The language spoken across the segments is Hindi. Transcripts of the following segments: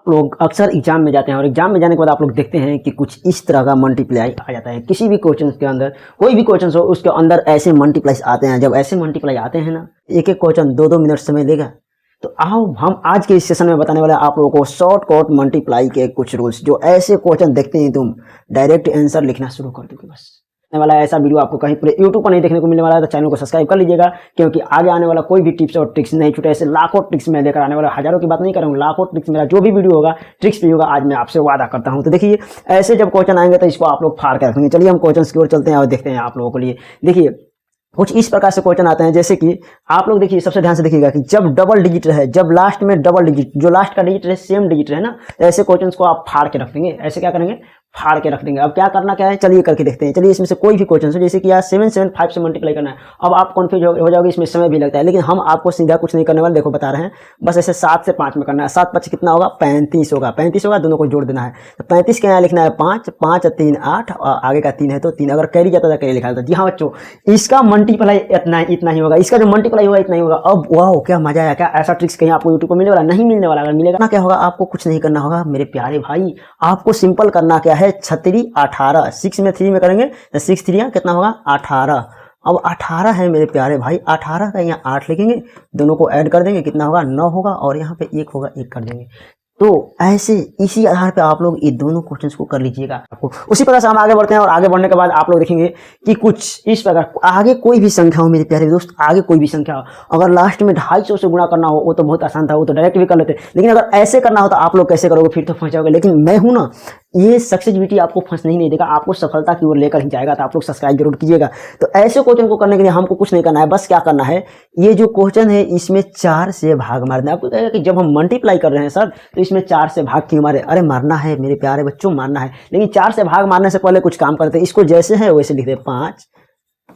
लोग अक्सर एग्जाम में जाते हैं और एग्जाम में जाने के बाद आप लोग देखते हैं कि कुछ इस तरह का मल्टीप्लाई आ जाता है। किसी भी क्वेश्चन के अंदर, कोई भी क्वेश्चन हो उसके अंदर ऐसे मल्टीप्लाईस आते हैं। जब ऐसे मल्टीप्लाई आते हैं ना, एक एक क्वेश्चन 2-2 मिनट समय लेगा। तो आओ हम आज के इस सेशन में बताने वाले हैं आप लोगों को शॉर्टकट मल्टीप्लाई के कुछ रूल्स, जो ऐसे क्वेश्चन देखते ही तुम डायरेक्ट आंसर लिखना शुरू कर दोगे। बस वाला ऐसा वीडियो आपको कहीं पूरे यूट्यूब पर नहीं देखने को मिलने वाला है, तो चैनल को सब्सक्राइब कर लीजिएगा, क्योंकि आगे आने वाला कोई भी टिप्स और ट्रिक्स नहीं छूटे। ऐसे लाखों ट्रिक्स में लेकर आने वाला, हजारों की बात नहीं करूँगा, लाखों ट्रिक्स मेरा जो भी वीडियो होगा ट्रिक्स भी होगा, आज मैं आपसे वादा करता हूँ। तो देखिए ऐसे जब क्वेश्चन आएंगे तो इसको आप लोग फाड़ के रखेंगे। चलिए हम क्वेश्चन की ओर चलते हैं और देखते हैं आप लोगों के लिए। देखिए कुछ इस प्रकार से क्वेश्चन आते हैं, जैसे कि आप लोग देखिए, सबसे ध्यान से देखिएगा कि जब डबल डिजिट रहे, जब लास्ट में डबल डिजिट, जो लास्ट का डिजिट रहे सेम डिजिट रहे ना, तो ऐसे क्वेश्चन को आप फाड़ के रख देंगे। ऐसे क्या करेंगे, फाड़ के रख देंगे। अब क्या करना क्या है, चलिए करके देखते हैं। चलिए इसमें से कोई भी क्वेश्चन है, जैसे कि यार 775 से मल्टीप्लाई करना है। अब आप कन्फ्यूज हो जाओगे, इसमें समय भी लगता है, लेकिन हम आपको सीधा कुछ नहीं करने वाले, देखो बता रहे हैं। बस ऐसे 7 से 5 में करना है। 7 5 कितना होगा, 35 होगा। 35 होगा, दोनों को जोड़ देना है। तो 35 के यहाँ लिखना है 5, 5 और 3 8, और आगे का 3 है तो 3। अगर कैरी जाता था कैरी लिखा था। जी हाँ बच्चों, इसका मल्टीप्लाई इतना ही होगा, इसका जो मल्टीप्लाई होगा इतना ही होगा। अब वाह क्या मजा आया। क्या ऐसा ट्रिक्स कहीं आपको यूट्यूब पर मिलने वाला, नहीं मिलने वाला। अगर मिलेगा ना, क्या होगा, आपको कुछ नहीं करना होगा मेरे प्यारे भाई। आपको सिंपल करना क्या है, 36 18, 6 में 3 में करेंगे तो 6 3 कितना होगा, 18। अब 18 है मेरे प्यारे भाई, 18 का यहाँ 8 लिखेंगे, दोनों को ऐड कर देंगे, कितना होगा, 9 होगा, और यहाँ पे 1 होगा, 1 कर देंगे। तो ऐसे इसी आधार पे आप लोग ये दोनों क्वेश्चंस को कर लीजिएगा। आपको उसी प्रकार से हम आगे बढ़ते हैं, और आगे बढ़ने के बाद आप लोग देखेंगे कि कुछ इस प्रकार आगे कोई भी संख्या हो मेरे प्यारे दोस्त, आगे कोई भी संख्या हो, अगर लास्ट में 250 से गुणा करना हो, वो तो बहुत आसान था, वो तो डायरेक्ट भी कर लेते। लेकिन अगर ऐसे करना हो तो आप लोग कैसे करोगे, फिर तो फंस जाओगे। लेकिन मैं हूं ना, ये सक्सेसिबिलिटी आपको फंसने ही नहीं देगा, आपको सफलता की ओर लेकर ही जाएगा। तो आप लोग सब्सक्राइब जरूर कीजिएगा। तो ऐसे क्वेश्चन को करने के लिए हमको कुछ नहीं करना है, बस क्या करना है, ये जो क्वेश्चन है इसमें 4 से भाग मारना है। आपको कहेगा कि जब हम मल्टीप्लाई कर रहे हैं सर, तो इसमें 4 से भाग क्यों मारे। अरे मारना है मेरे प्यारे बच्चों, मारना है, लेकिन 4 से भाग मारने से पहले कुछ काम करते हैं। इसको जैसे है वैसे लिखते हैं, 5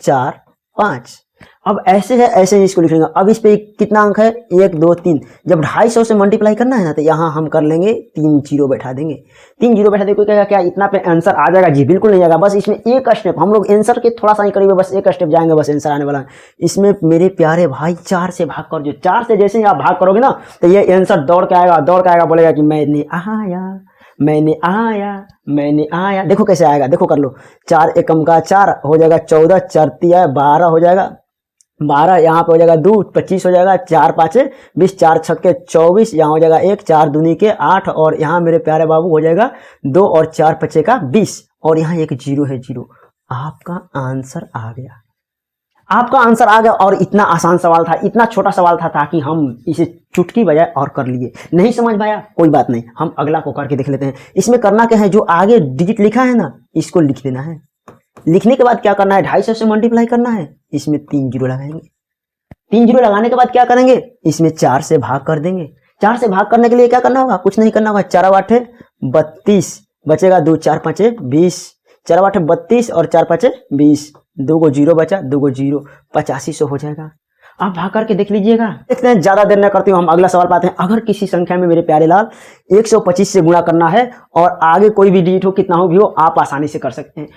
4 5। अब ऐसे है ऐसे इसको लिख लेंगे। अब इस पे कितना अंक है, 1 2 3। जब 250 से मल्टीप्लाई करना है ना, तो यहाँ हम कर लेंगे 3 जीरो बैठा देंगे। 3 जीरो बैठा देंगे। कोई कहेगा क्या इतना पे आंसर आ जाएगा, जी बिल्कुल नहीं आएगा। बस इसमें एक स्टेप हम लोग आंसर के थोड़ा सा ही करीब, बस एक स्टेप जाएंगे, बस आंसर आने वाला है। इसमें मेरे प्यारे भाई 4 से भाग कर, जो 4 से जैसे ही आप भाग करोगे ना, तो ये आंसर दौड़ के आएगा, बोलेगा कि मैंने आया मैंने आया। देखो कैसे आएगा, देखो कर लो। 4 एकम का 4 हो जाएगा 14, 4 3 12 हो जाएगा 12, यहाँ पे हो जाएगा 2 25 हो जाएगा, 4 5 20, 4 6 24, यहाँ हो जाएगा 1, 4 दूनी के 8, और यहाँ मेरे प्यारे बाबू हो जाएगा 2, और 4 5 का 20, और यहाँ एक जीरो है, जीरो। आपका आंसर आ गया, आपका आंसर आ गया। और इतना आसान सवाल था, इतना छोटा सवाल था, ताकि हम इसे चुटकी बजाय और कर लिए। नहीं समझ पाया कोई बात नहीं, हम अगला को करके देख लेते हैं। इसमें करना क्या है, जो आगे डिजिट लिखा है ना, इसको लिख लेना है। लिखने के बाद क्या करना है, 250 से मल्टीप्लाई करना है। इसमें 3 जीरो लगाएंगे। 3 जीरो लगाने के बाद क्या करेंगे, इसमें 4 से भाग कर देंगे। 4 से भाग करने के लिए क्या करना होगा, कुछ नहीं करना होगा। 4 8 32, बचेगा 2, 4 5 20, 4 8 32, और 4 5 20, 2 को जीरो बचा, 2 को जीरो, 85 हो जाएगा। आप भाग करके देख लीजिएगा। देखते हैं, ज्यादा देर न करते हुए हम अगला सवाल पाते हैं। अगर किसी संख्या में मेरे प्यारे लाल 125 से गुणा करना है, और आगे कोई भी डिजिट हो, कितना हो भी हो, आप आसानी से कर सकते हैं।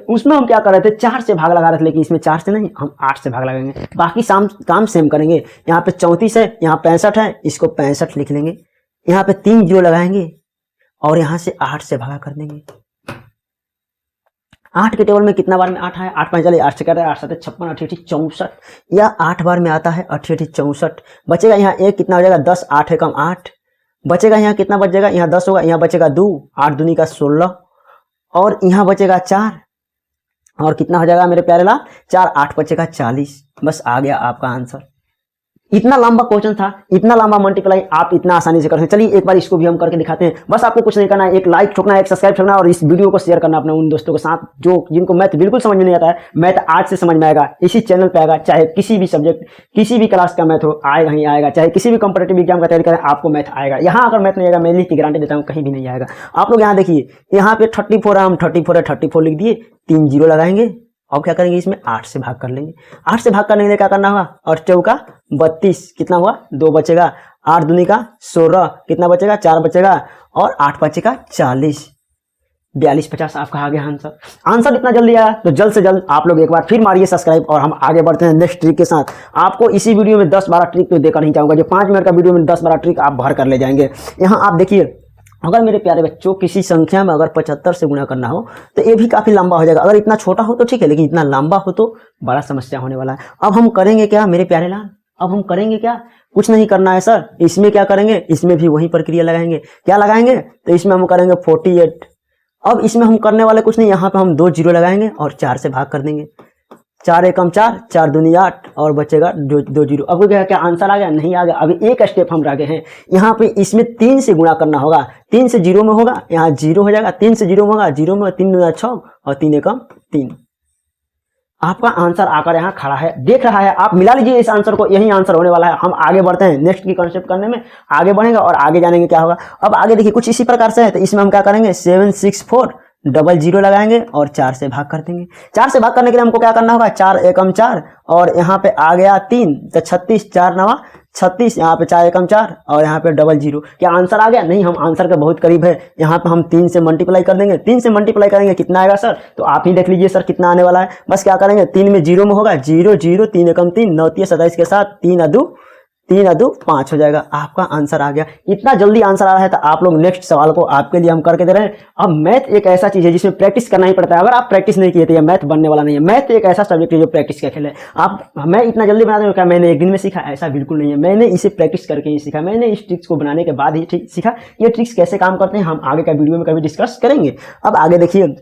उसमें हम क्या कर रहे थे, 4 से भाग लगा रहे थे, लेकिन इसमें 4 से नहीं, हम 8 से भाग लगाएंगे। बाकी काम सेम करेंगे। यहाँ पे 34 है, यहाँ 65 है, इसको 65 लिख लेंगे। यहाँ पे 3 जीरो लगाएंगे, और यहाँ से 8 से भागा कर देंगे। 8 के टेबल में कितना बार में 8 है, 8 5 चले 8 से कर रहे हैं, 8 7 56 8 8 64, या 8 बार में आता है, 8 8 64। बचेगा यहाँ 1, कितना हो जाएगा 10, 8 एकम 8, बचेगा यहाँ कितना बच जाएगा, यहाँ 10 होगा, यहाँ बचेगा 2, 8 दूनी का 16, और यहाँ बचेगा 4, और कितना हो जाएगा मेरे प्यारे लाल, 4 8 बचेगा 40। बस आ गया आपका आंसर। इतना लंबा क्वेश्चन था, इतना लंबा मल्टीप्लाई आप इतना आसानी से कर सकते। चलिए एक बार इसको भी हम करके दिखाते हैं। बस आपको कुछ नहीं करना है, एक लाइक ठोकना है, एक सब्सक्राइब ठोकना है, और इस वीडियो को शेयर करना अपने उन दोस्तों के साथ जिनको मैथ बिल्कुल समझ में नहीं आता है। मैथ आज से समझ में आएगा, इसी चैनल पे आएगा। चाहे किसी भी सब्जेक्ट, किसी भी क्लास का मैथ हो, आएगा ही आएगा। चाहे किसी भी कॉम्पिटेटिव एग्जाम का तैयारी करें, आपको मैथ आएगा। यहाँ अगर मैथ नहीं आएगा, मैं लिख की गारंटी देता हूँ, कहीं भी नहीं आएगा। आप लोग यहाँ देखिए, यहाँ पे 34 है, हम 34 है 34 लिख दिए, 3 जीरो लगाएंगे। अब क्या करेंगे, इसमें 8 से भाग कर लेंगे। 8 से भाग करने के लिए क्या करना होगा, 8 चौका 32, कितना हुआ 2 बचेगा, 8 दूनी का 16, कितना बचेगा 4 बचेगा, और 8 5 का 40, 42 50 आपका आ गया आंसर। आंसर इतना जल्दी आया, तो जल्द से जल्द आप लोग एक बार फिर मारिए सब्सक्राइब, और हम आगे बढ़ते हैं नेक्स्ट ट्रिक के साथ। आपको इसी वीडियो में 10-12 ट्रिक तो देकर नहीं चाहूंगा, जो 5 मिनट का वीडियो में 10-12 ट्रिक आप भर कर ले जाएंगे। यहाँ आप देखिए, अगर मेरे प्यारे बच्चों किसी संख्या में अगर 75 से गुणा करना हो तो ये भी काफ़ी लंबा हो जाएगा। अगर इतना छोटा हो तो ठीक है, लेकिन इतना लंबा हो तो बड़ा समस्या होने वाला है। अब हम करेंगे क्या मेरे प्यारे लाल, अब हम करेंगे क्या, कुछ नहीं करना है सर। इसमें क्या करेंगे, इसमें भी वही प्रक्रिया लगाएंगे। क्या लगाएंगे, तो इसमें हम करेंगे 48। अब इसमें हम करने वाले कुछ नहीं, यहाँ पे हम 2 जीरो लगाएंगे और 4 से भाग कर देंगे। 4 एकम 4, 4 दूनी 8 और बचेगा 2 जीरो। अब क्या आंसर आ गया, नहीं आ गया। अभी एक स्टेप हम रह गए हैं, यहाँ पे इसमें 3 से गुणा करना होगा। 3 से 0 में होगा, यहाँ 0 हो जाएगा। 3 से 0 में होगा, 0 में 3 दूना 6 और 3 एकम 3। आपका आंसर आकर यहाँ खड़ा है, देख रहा है। आप मिला लीजिए इस आंसर को, यही आंसर होने वाला है। हम आगे बढ़ते हैं, नेक्स्ट की कॉन्सेप्ट करने में आगे बढ़ेंगे और आगे जानेंगे क्या होगा। अब आगे देखिए कुछ इसी प्रकार से है, तो इसमें हम क्या करेंगे, 764 डबल जीरो लगाएंगे और 4 से भाग कर देंगे। 4 से भाग करने के लिए हमको क्या करना होगा, 4 एकम 4 और यहाँ पे आ गया 3 तो 36, 4 नवा 36, यहाँ पे 4 एकम 4 और यहाँ पे डबल जीरो। क्या आंसर आ गया, नहीं, हम आंसर के बहुत करीब है। यहाँ पे हम 3 से मल्टीप्लाई कर देंगे। 3 से मल्टीप्लाई करेंगे कितना आएगा सर, तो आप ही देख लीजिए सर कितना आने वाला है। बस क्या करेंगे, 3 में 0 में होगा, 0 0 3 एकम 3 9 3 27 के साथ 3 अदू 5 हो जाएगा। आपका आंसर आ गया। इतना जल्दी आंसर आ रहा है तो आप लोग नेक्स्ट सवाल को आपके लिए हम करके दे रहे हैं। अब मैथ एक ऐसा चीज है जिसमें प्रैक्टिस करना ही पड़ता है। अगर आप प्रैक्टिस नहीं किए तो ये मैथ बनने वाला नहीं है। मैथ एक ऐसा सब्जेक्ट है जो प्रैक्टिस का खेल है। मैं इतना जल्दी बना दूंगा क्या मैंने एक दिन में सीखा, ऐसा बिल्कुल नहीं है। मैंने इसे प्रैक्टिस करके ही सीखा। मैंने इस ट्रिक्स को बनाने के बाद ही सीखा। ये ट्रिक्स कैसे काम करते हैं हम आगे का वीडियो में कभी डिस्कस करेंगे। अब आगे देखिए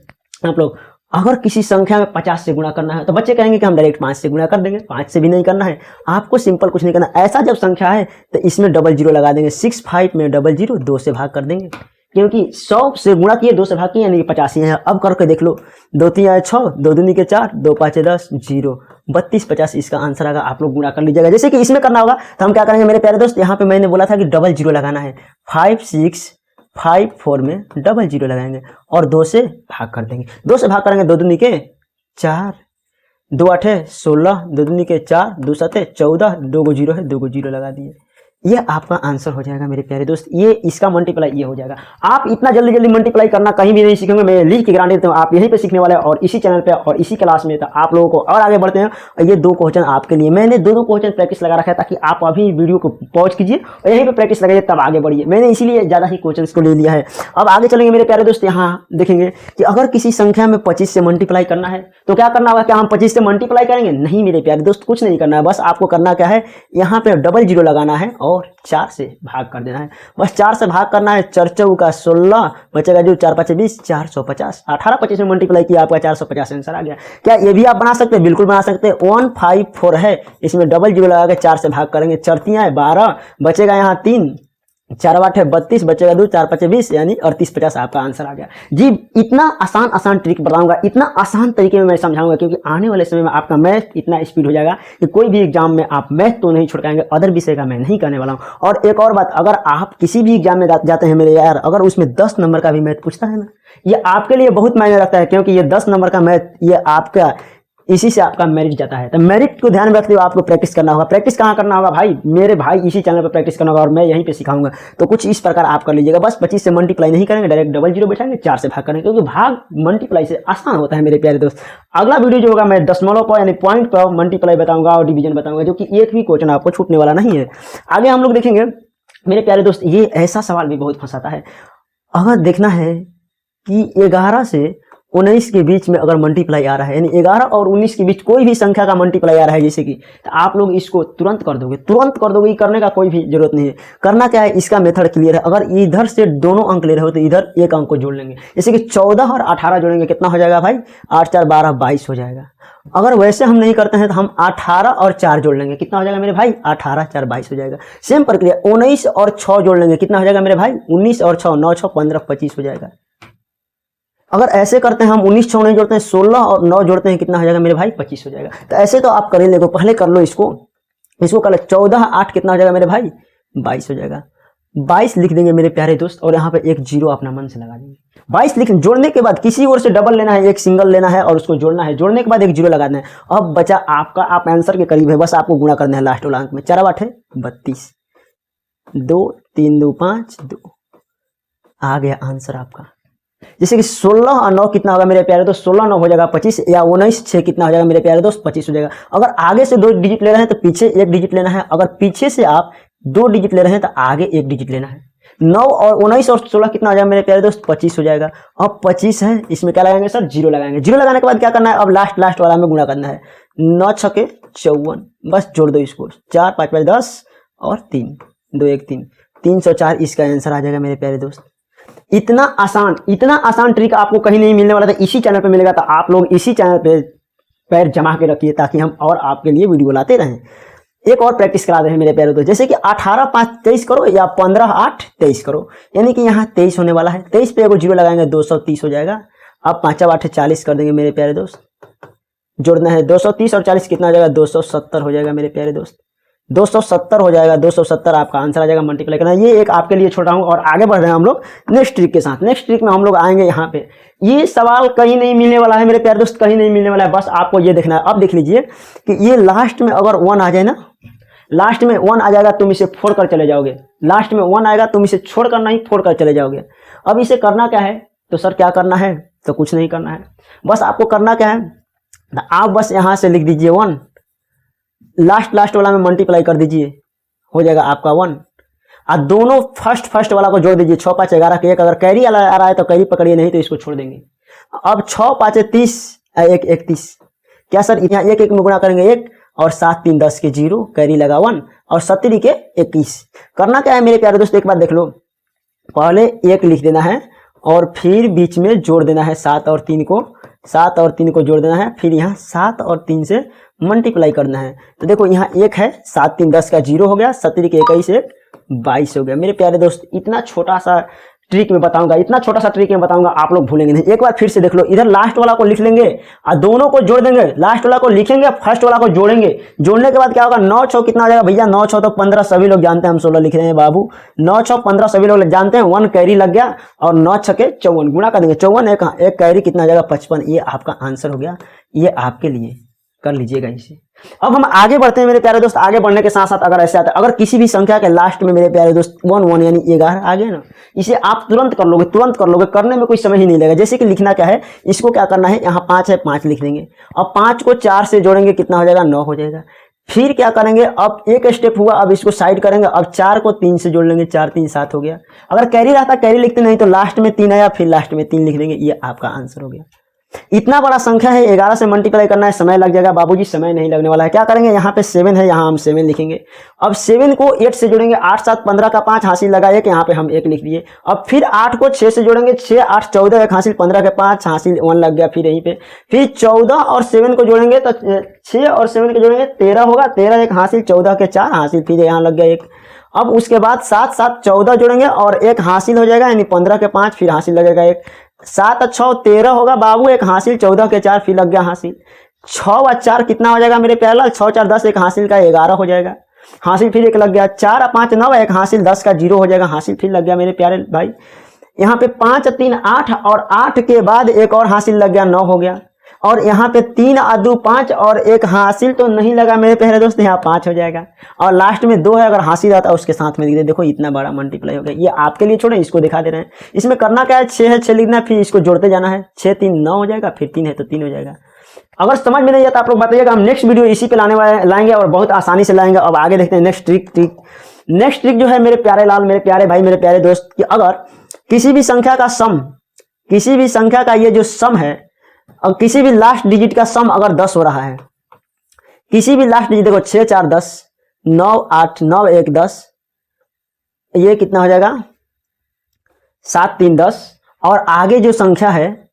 आप लोग, अगर किसी संख्या में 50 से गुणा करना है तो बच्चे कहेंगे कि हम डायरेक्ट 5 से गुणा कर देंगे। 5 से भी नहीं करना है आपको, सिंपल कुछ नहीं करना। ऐसा जब संख्या है तो इसमें डबल जीरो लगा देंगे। 65 में डबल जीरो 2 से भाग कर देंगे, क्योंकि 100 से गुणा किए 2 से भाग किए यानी कि 85 है। अब करके देख लो, 2 3 आए 6, 2 दूनी के 4, 2 5 10 0 32 50 इसका आंसर आएगा। आप लोग गुणा कर लीजिएगा। जैसे कि इसमें करना होगा तो हम क्या करेंगे मेरे प्यारे दोस्त, यहाँ पे मैंने बोला था कि डबल जीरो लगाना है। 5 6 5 4 में डबल जीरो लगाएंगे और 2 से भाग कर देंगे। 2 से भाग करेंगे, 2 दूनी के 4, 2 8 16, 2 दूनी के 4, 2 7 14, 2 को जीरो है, 2 को जीरो लगा दिए। ये आपका आंसर हो जाएगा मेरे प्यारे दोस्त। ये इसका मल्टीप्लाई ये हो जाएगा। आप इतना जल्दी जल्दी मल्टीप्लाई करना कहीं भी नहीं सीखेंगे, मैं लिख के गारंटी देता हूँ। आप यहीं पे सीखने वाले हैं और इसी चैनल पे और इसी क्लास में। तो आप लोगों को और आगे बढ़ते हैं। और ये 2 क्वेश्चन आपके लिए मैंने दोनों क्वेश्चन प्रैक्टिस लगा रखा है, ताकि आप अभी वीडियो को पॉज कीजिए और यहीं पे प्रैक्टिस लगाइए, तब आगे बढ़िए। मैंने इसीलिए ज़्यादा ही क्वेश्चन को ले लिया है। अब आगे चलेंगे मेरे प्यारे दोस्त। यहाँ देखेंगे कि अगर किसी संख्या में 25 से मल्टीप्लाई करना है तो क्या करना होगा, क्या हम 25 से मल्टीप्लाई करेंगे? नहीं मेरे प्यारे दोस्त, कुछ नहीं करना है। बस आपको करना क्या है, यहाँ पे डबल जीरो लगाना है और 4 से भाग कर देना है। बस 4 से भाग करना है। 4 चौका 16 बचेगा जो 4 5 20, 450। 18 25 में मल्टीप्लाई किया, आपका 450 आंसर आ गया। क्या ये भी आप बना सकते हैं? बिल्कुल बना सकते हैं। 154 है, इसमें डबल जीरो लगा के 4 से भाग करेंगे। 4 3 है 12, बचेगा यहाँ 3, 4 8 है 32, बचेगा 2, 4 5 20 यानी 38 50 आपका आंसर आ गया। जी इतना आसान ट्रिक बताऊंगा, इतना आसान तरीके में मैं समझाऊंगा, क्योंकि आने वाले समय में आपका मैथ इतना स्पीड हो जाएगा कि कोई भी एग्जाम में आप मैथ तो नहीं छुड़काएंगे। अदर विषय का मैं नहीं करने वाला हूं। और एक और बात, अगर आप किसी भी एग्जाम में जाते हैं मेरे यार, अगर उसमें 10 नंबर का भी मैथ पूछता है ना, ये आपके लिए बहुत मायने रखता है, क्योंकि ये 10 नंबर का मैथ ये आपका इसी से आपका मेरिट जाता है। तो मेरिट को ध्यान में रखते हुए आपको प्रैक्टिस करना होगा। प्रैक्टिस कहाँ करना होगा भाई, मेरे भाई इसी चैनल पर प्रैक्टिस करना होगा और मैं यहीं पे सिखाऊंगा। तो कुछ इस प्रकार आप कर लीजिएगा। बस 25 से मल्टीप्लाई नहीं करेंगे, डायरेक्ट डबल जीरो बैठाएंगे, 4 से भाग करेंगे, क्योंकि भाग मल्टीप्लाई से आसान होता है मेरे प्यारे दोस्त। अगला वीडियो जो होगा मैं दशमलव पर यानी पॉइंट पर मल्टीप्लाई बताऊंगा और डिवीजन बताऊंगा, जो कि एक भी क्वेश्चन आपको छूटने वाला नहीं है। आगे हम लोग देखेंगे मेरे प्यारे दोस्त, ये ऐसा सवाल भी बहुत फंसाता है। अगर देखना है कि 11 से 19 के बीच में अगर मल्टीप्लाई आ रहा है, यानी 11 और 19 के बीच कोई भी संख्या का मल्टीप्लाई आ रहा है जैसे कि, तो आप लोग इसको तुरंत कर दोगे, ये करने का कोई भी जरूरत नहीं है। करना क्या है, इसका मेथड क्लियर है। अगर इधर से दोनों अंक ले रहे हो तो इधर एक अंक को जोड़ लेंगे। जैसे कि 14 और 18 जोड़ेंगे, कितना हो जाएगा भाई, 8 4 12 22 हो जाएगा। अगर वैसे हम नहीं करते हैं तो हम 18 और 4 जोड़ लेंगे, कितना हो जाएगा मेरे भाई, 18 4 22 हो जाएगा। सेम प्रक्रिया 19 और 6 जोड़ लेंगे, कितना हो जाएगा मेरे भाई, 19 और 6 9 6 15 25 हो जाएगा। अगर ऐसे करते हैं हम 19 6 नहीं जोड़ते हैं, 16 और 9 जोड़ते हैं, कितना हो जाएगा मेरे भाई, 25 हो जाएगा। तो ऐसे तो आप कर ही लेगो, पहले कर लो इसको कर लो। 14 8 कितना हो जाएगा मेरे भाई, 22 हो जाएगा। 22 लिख देंगे मेरे प्यारे दोस्त और यहाँ पे एक जीरो अपना मन से लगा देंगे। 22 लिख जोड़ने के बाद किसी ओर से डबल लेना है, एक सिंगल लेना है और उसको जोड़ना है। जोड़ने के बाद एक जीरो लगा देना है। अब बचा आपका, आप आंसर के करीब है, बस आपको गुणा करना है लास्ट वाला अंक में। 4 8 है 32, 2 3 2 5 2 आ गया आंसर आपका। जैसे कि 16 और 9 कितना होगा मेरे प्यारे दोस्त, 16 9 हो जाएगा 25, या 19 6 कितना हो जाएगा मेरे प्यारे दोस्त, 25 हो जाएगा। अगर आगे से 2 डिजिट ले रहे हैं तो पीछे 1 डिजिट लेना है। अगर पीछे से आप 2 डिजिट ले रहे हैं तो आगे 1 डिजिट लेना है। 9 और 19 और 16 कितना हो जाएगा मेरे प्यारे दोस्त? 25 हो जाएगा। अब 25 है, इसमें क्या लगाएंगे सर? जीरो लगाएंगे। जीरो लगाने के बाद क्या करना है? अब लास्ट वाला में गुणा करना है। 9 छके 54, बस जोड़ दो इसको। 4 5 5 10 और 3 2 1 3, 304 इसका आंसर आ जाएगा मेरे प्यारे दोस्त। इतना आसान ट्रिक आपको कहीं नहीं मिलने वाला था, इसी चैनल पे मिलेगा। तो आप लोग इसी चैनल पे पैर जमा के रखिए ताकि हम और आपके लिए वीडियो लाते रहें। एक और प्रैक्टिस करा रहे हैं मेरे प्यारे दोस्त, जैसे कि 18 5 23 करो या 15 8 23 करो, यानी कि यहाँ 23 होने वाला है। 23 पे एगो जीरो लगाएंगे, 230 हो जाएगा। अब 5 8 40 कर देंगे मेरे प्यारे दोस्त। जोड़ना है 230 और 40 कितना हो जाएगा? 270 हो जाएगा मेरे प्यारे दोस्त। 270 हो जाएगा। 270 आपका आंसर आ जाएगा। मल्टीप्लाई करना, ये एक आपके लिए छोटा हूँ। और आगे बढ़ रहे हैं हम लोग नेक्स्ट ट्रिक के साथ। नेक्स्ट ट्रिक में हम लोग आएंगे यहाँ पे। ये सवाल कहीं नहीं मिलने वाला है मेरे प्यारे दोस्त, कहीं नहीं मिलने वाला है। बस आपको ये देखना है। अब देख लीजिए कि ये लास्ट में अगर 1 आ जाए ना, लास्ट में 1 आ जाएगा, तुम इसे फोड़ कर चले जाओगे। लास्ट में 1 आएगा, तुम इसे छोड़कर नहीं फोड़ कर चले जाओगे। अब इसे करना क्या है? तो सर क्या करना है? तो कुछ नहीं करना है, बस आपको करना क्या है? आप बस यहाँ से लिख दीजिए 1, लास्ट वाला में मल्टीप्लाई कर दीजिए, हो जाएगा आपका 1। और दोनों फर्स्ट वाला को जोड़ दीजिए। 6 5 11 के 1, अगर कैरी आ रहा है तो कैरी पकड़िए, नहीं तो इसको छोड़ देंगे। अब 6 5 30 1 31, क्या सर? यहाँ 1 1 में गुणा करेंगे 1 और 7 3 10 के 0, कैरी लगा 1 और 17 के 21। करना क्या है मेरे प्यारे दोस्त? एक बार देख लो, पहले 1 लिख देना है और फिर बीच में जोड़ देना है 7 और 3 को। 7 और 3 को जोड़ देना है, फिर यहाँ 7 और 3 से मल्टीप्लाई करना है। तो देखो यहाँ 1 है, 7 3 10 का 0 हो गया, 17 के 21 1 22 हो गया। मेरे प्यारे दोस्त इतना छोटा सा ट्रिक में बताऊंगा, आप लोग भूलेंगे नहीं। एक बार फिर से देख लो, इधर लास्ट वाला को लिख लेंगे और दोनों को जोड़ देंगे। लास्ट वाला को लिखेंगे, फर्स्ट वाला को जोड़ेंगे। जोड़ने के बाद क्या होगा? 9 6 कितना हो जाएगा भैया? 9 6 तो 15, सभी लोग जानते हैं। हम 16 लिख रहे हैं बाबू। 9 6 15 सभी लोग जानते हैं। 1 कैरी लग गया और 9 6 54 गुणा कर देंगे। 54 एक कैरी कितना हो जाएगा? 55। ये आपका आंसर हो गया। ये आपके लिए कर लीजिएगा इसे। अब हम आगे बढ़ते हैं मेरे प्यारे दोस्त। आगे बढ़ने के साथ साथ अगर ऐसे आता है, अगर किसी भी संख्या के लास्ट में मेरे प्यारे दोस्त 1 1 यानी 11 आ गए ना, इसे आप तुरंत कर लोगे। करने में कोई समय ही नहीं लगेगा। जैसे कि लिखना क्या है, इसको क्या करना है? यहाँ 5 है, 5 लिख देंगे। अब 5 को 4 से जोड़ेंगे, कितना हो जाएगा? 9 हो जाएगा। फिर क्या करेंगे? अब एक स्टेप हुआ, अब इसको साइड करेंगे। अब 4 को 3 से जोड़ लेंगे, 4 3 7 हो गया। अगर कैरी रहता कैरी लिखते, नहीं तो लास्ट में 3 आया, फिर लास्ट में 3 लिख देंगे। ये आपका आंसर हो गया। इतना बड़ा संख्या है, 11 से मल्टीप्लाई करना है, समय लग जाएगा बाबूजी। समय नहीं लगने वाला है। क्या करेंगे? यहाँ पे 7 है, यहाँ हम 7 लिखेंगे। अब 7 को 8 से जोड़ेंगे, 8 7 15 का 5 हासिल लगा 1, यहाँ पे हम 1 लिख दिए। अब फिर 8 को 6 से जोड़ेंगे, 6 8 14 1 हासिल, 15 के 5 हासिल 1 लग गया फिर यहीं पे। फिर 14 और 7 को जोड़ेंगे तो 6 और 7 को जोड़ेंगे 13 होगा, 13 1 हासिल, 14 के 4 हासिल, फिर यहाँ लग गया 1। अब उसके बाद 7 7 14 जोड़ेंगे और 1 हासिल हो जाएगा, यानी 15 के 5 फिर हासिल लगेगा 1। 7 और 6 13 होगा बाबू, 1 हासिल, 14 के 4 फिर लग गया हासिल। 6 और 4 कितना हो जाएगा मेरे प्यारे लाल? 6 4 10, 1 हासिल का 11 हो जाएगा, हासिल फिर 1 लग गया। 4 और 5 9, 1 हासिल, 10 का 0 हो जाएगा, हासिल फिर लग गया मेरे प्यारे भाई। यहाँ पे 5 3 8 और 8 के बाद 1 और हासिल लग गया, 9 हो गया। और यहाँ पे 3 और 2 5 और 1 हासिल तो नहीं लगा मेरे प्यारे दोस्त, यहाँ 5 हो जाएगा। और लास्ट में 2 है, अगर हासिल आता है उसके साथ में लिख दे। देखो इतना बड़ा मल्टीप्लाई हो गया। ये आपके लिए छोड़े, इसको दिखा दे रहे हैं। इसमें करना क्या है? 6 है, 6 लिखना है, फिर इसको जोड़ते जाना है। 6 3 9 हो जाएगा, फिर 3 है तो 3 हो जाएगा। अगर समझ में नहीं आता आप लोग बताइएगा, हम नेक्स्ट वीडियो इसी पे लाएंगे और बहुत आसानी से लाएंगे। अब आगे देखते हैं नेक्स्ट ट्रिक जो है मेरे प्यारे लाल, मेरे प्यारे भाई, मेरे प्यारे दोस्त, कि अगर किसी भी संख्या का ये जो सम है, और किसी भी लास्ट डिजिट का सम अगर 10 हो रहा है, किसी भी लास्ट डिजिट, देखो 6 4 10, 9 8 9 1 10, ये कितना हो जाएगा? 7 3 10। और आगे जो संख्या है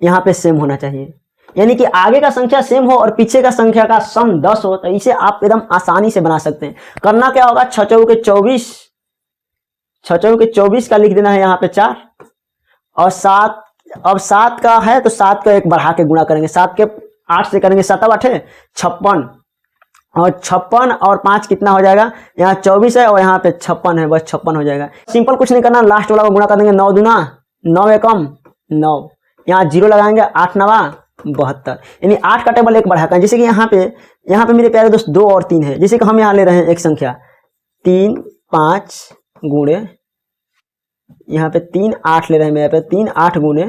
यहाँ पे सेम होना चाहिए, यानी कि आगे का संख्या सेम हो और पीछे का संख्या का सम 10 हो, तो इसे आप एकदम आसानी से बना सकते हैं। करना क्या होगा? 6 चौके 24 का लिख देना है यहाँ पे 4 और 7। अब 7 का है तो 7 का 1 बढ़ा के गुणा करेंगे, 7 के 8 से करेंगे, 7 8 56 और 56 और 5 कितना हो जाएगा? यहाँ 24 है और यहाँ पे 56 है, बस 56 हो जाएगा। सिंपल कुछ नहीं करना, लास्ट वाला को गुणा कर देंगे। 9 दूना 9 एकम 9, यहाँ 0 लगाएंगे, 8 9 72, यानी 8 का टेबल 1 बढ़ाकर। जैसे कि यहाँ पे मेरे प्यारे दोस्त 2 और 3 है। जैसे कि हम यहाँ ले रहे हैं एक संख्या 3 5 गुणे, यहाँ पे 3 8 ले रहे हैं मेरे पे, 3 8 गुणे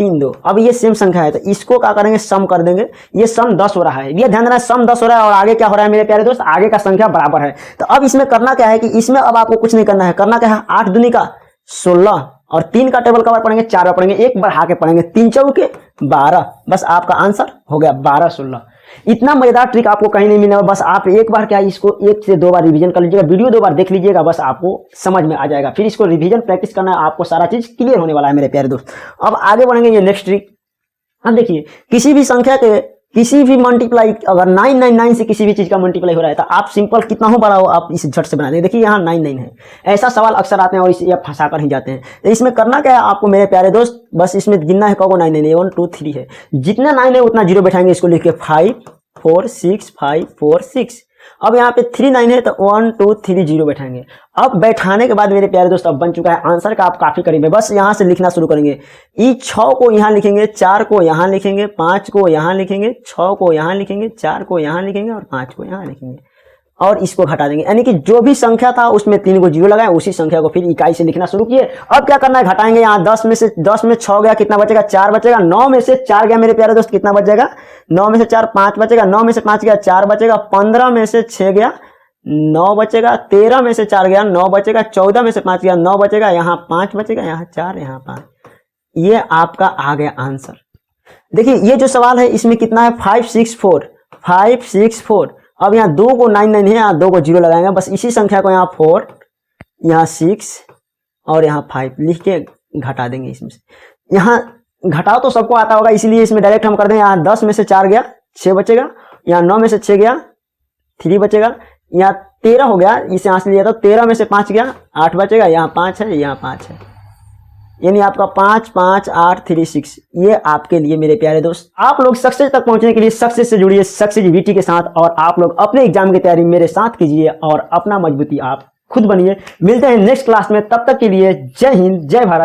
3 2। अब ये सेम संख्या है तो इसको क्या करेंगे, सम कर देंगे। ये सम 10 हो रहा है, ये ध्यान देना, सम 10 हो रहा है और आगे क्या हो रहा है मेरे प्यारे दोस्त, आगे का संख्या बराबर है। तो अब इसमें करना क्या है कि इसमें अब आपको कुछ नहीं करना है, करना क्या है, 8 दूनी का 16 और 3 का टेबल कवर पढ़ेंगे, 4 बार पढ़ेंगे, एक बढ़ा के पढ़ेंगे, 3 चौके 12, बस आपका आंसर हो गया 12 16। इतना मजेदार ट्रिक आपको कहीं नहीं मिलेगा, बस आप एक बार क्या इसको 1 से 2 बार रिवीजन कर लीजिएगा, वीडियो 2 बार देख लीजिएगा, बस आपको समझ में आ जाएगा। फिर इसको रिवीजन प्रैक्टिस करना है, आपको सारा चीज क्लियर होने वाला है मेरे प्यारे दोस्त। अब आगे बढ़ेंगे, ये नेक्स्ट ट्रिक। अब देखिए, किसी भी संख्या के किसी भी मल्टीप्लाई, अगर 999 से किसी भी चीज का मल्टीप्लाई हो रहा है तो आप सिंपल कितना हो बड़ा हो आप इसे झट से बना देंगे। देखिए यहाँ 99 है, ऐसा सवाल अक्सर आते हैं और इसे फंसा कर ही जाते हैं। तो इसमें करना क्या है आपको मेरे प्यारे दोस्त, बस इसमें गिनना है कौन 9 है, 1 2 3 है, जितना 9 है उतना जीरो बैठाएंगे, इसको लिख के 5 4 6 5 4 6। अब यहाँ पे 3 9 है तो 1 2 3 0 बैठाएंगे। अब बैठाने के बाद मेरे प्यारे दोस्त अब बन चुका है आंसर का, आप काफी करीब है। बस यहाँ से लिखना शुरू करेंगे, ई 6 को यहाँ लिखेंगे, 4 को यहाँ लिखेंगे, 5 को यहाँ लिखेंगे, 6 को यहाँ लिखेंगे, 4 को यहाँ लिखेंगे और 5 को यहाँ लिखेंगे और इसको घटा देंगे। यानी कि जो भी संख्या था उसमें 3 को जीरो लगाए, उसी संख्या को फिर इकाई से लिखना शुरू किए। अब क्या करना है, घटाएंगे। यहाँ 10 में 6 गया, कितना बचेगा, 4 बचेगा। 9 में से 4 गया मेरे प्यारे दोस्त, कितना बच जाएगा, 9 में से 4 5 बचेगा। 9 में से 5 गया 4 बचेगा। 15 में से 6 गया 9 बचेगा। 13 में से 4 गया 9 बचेगा। 14 में से 5 गया 9 बचेगा। यहाँ 5 बचेगा, यहाँ 4, यहाँ 5। ये आपका आ गया आंसर। देखिए ये जो सवाल है इसमें कितना है, 5 6 4 5 6 4। अब यहाँ 2 को 9 9 है, यहाँ 2 को 0 लगाएंगे, बस इसी संख्या को यहाँ 4, यहाँ 6 और यहाँ 5 लिख के घटा देंगे इसमें से। यहाँ घटाओ तो सबको आता होगा, इसलिए इसमें डायरेक्ट हम कर देंगे। यहाँ 10 में से 4 गया 6 बचेगा। यहाँ 9 में से 6 गया 3 बचेगा। यहाँ 13 हो गया, इसे यहाँ से लिया था, 13 में से 5 गया 8 बचेगा। यहाँ 5 है, यहाँ 5 है, यानी आपका 5 5 8 3 6। ये आपके लिए मेरे प्यारे दोस्त। आप लोग सक्सेस तक पहुंचने के लिए सक्सेस से जुड़िए, सक्सेस वीटी के साथ, और आप लोग अपने एग्जाम की तैयारी मेरे साथ कीजिए और अपना मजबूती आप खुद बनिए। मिलते हैं नेक्स्ट क्लास में, तब तक के लिए जय हिंद जय भारत।